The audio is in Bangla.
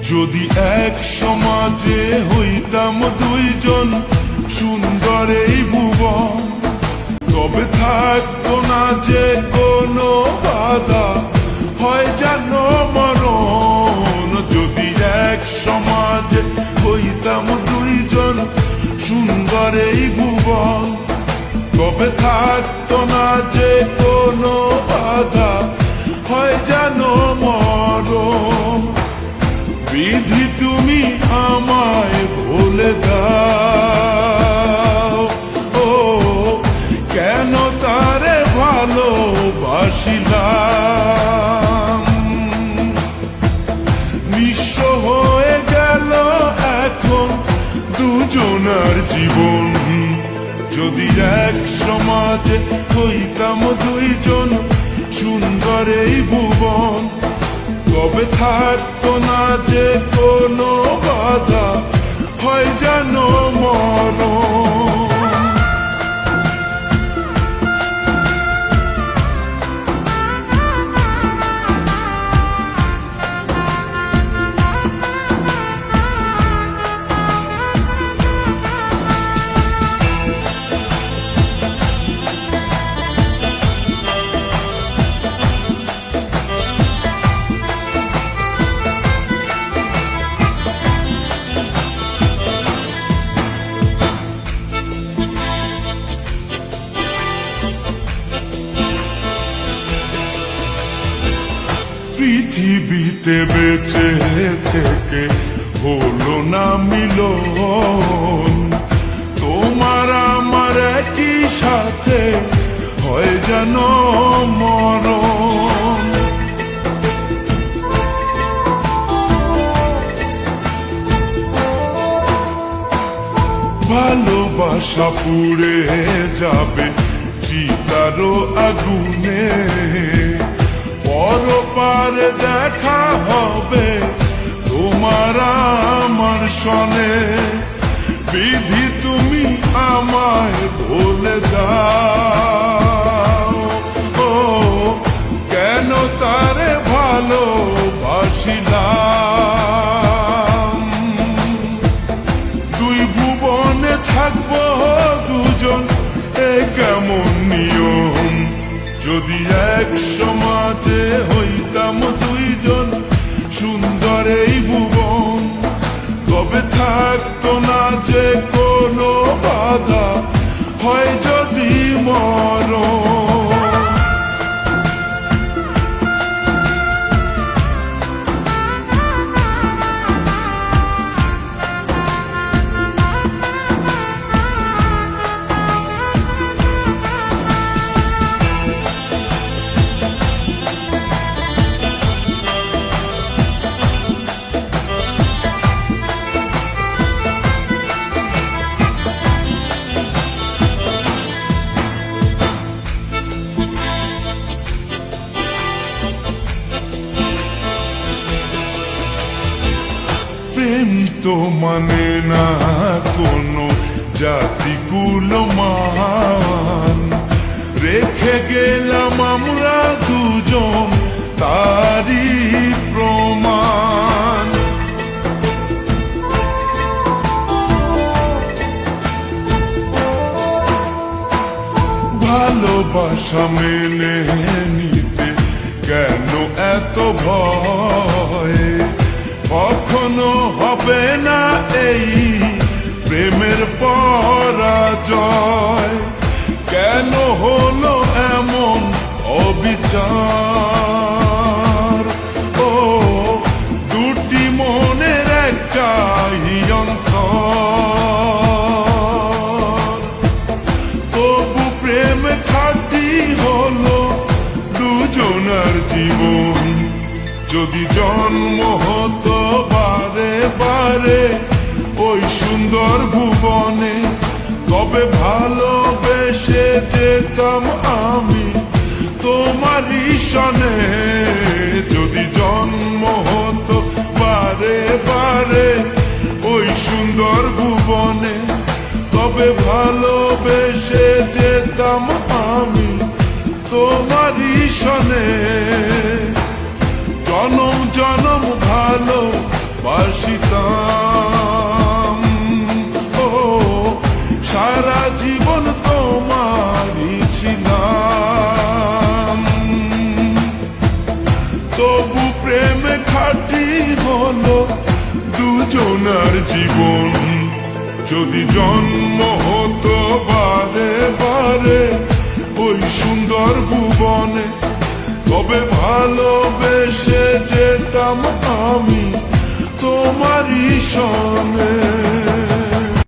যদি এক সমাজে হইতাম দুইজন সুন্দর এই ভুবন, তবে থাকতো না যে কোনো বাধা, হয় যেন মরণ। যদি এক সমাজে হইতাম দুইজন সুন্দর এই ভুবন, তবে থাকতো না যে কোনো বাধা, হয় যেন মরণ। বিধি তুমি আমায় ভুলে দাও, ও কেন তারে ভালোবাসিলাম। নিঃস্ব হয়ে গেল এখন দুজনার জীবন। যদি এক সমাজে হইতাম দুইজন সুন্দর এই ভুবন, তবে থাকতো না যে কোনো বাধা, হয় যেন মরণ। পৃথিবীতে বেঁচে থেকে হলো না মিলন, তোমার আমার একই সাথে হয় যেন মরণ। ভালোবাসা পুড়ে যাবে চিতারো আগুনে, পরপারে দেখা হবে তোমার আমার সনে। বিধি তুমি আমায় ভুলে দাও, ও কেন তারে ভালোবাসিলাম। দুই ভুবনে থাকবো দুজন, এ কেমন নিয়ম। যদি এক সমাজে হইতাম দুইজন সুন্দর এই ভুবন, তবে থাকতো না যে কোনো বাধা, হয় যদি মরণ। প্রেম তো মানে না কোনো জাতি কুলমান, রেখে গেলাম আমরা দুজন তারই প্রমাণ। ভালোবাসা মেনে নিতে কেন এত ভয়, কখনো হবে না এই প্রেমের পরাজয়। কেন হলো এমন অবিচার, ও দুটি মনের একটাই অন্তর। তবু প্রেম খাঁটি হলো দুজনার জীবন। যদি জন্ম হতো বারে বারে ওই সুন্দর ভুবনে, তবে ভালোবেসে যেতাম আমি তোমারই সনে। যদি জন্ম হতো বারে বারে ওই সুন্দর ভুবনে, তবে ভালোবেসে যেতাম আমি তো তোমারই সনে জনম জনম ভালো বাসিতাম। ও সারা জীবন তোমারই ছিলাম। তবু প্রেম খাঁটি হলো দুজনার জীবন। যদি জন্ম হতো বারে বারে ওই সুন্দর ভুবনে, তবে ভালোবেসে যেতাম আমি তোমারই সনে।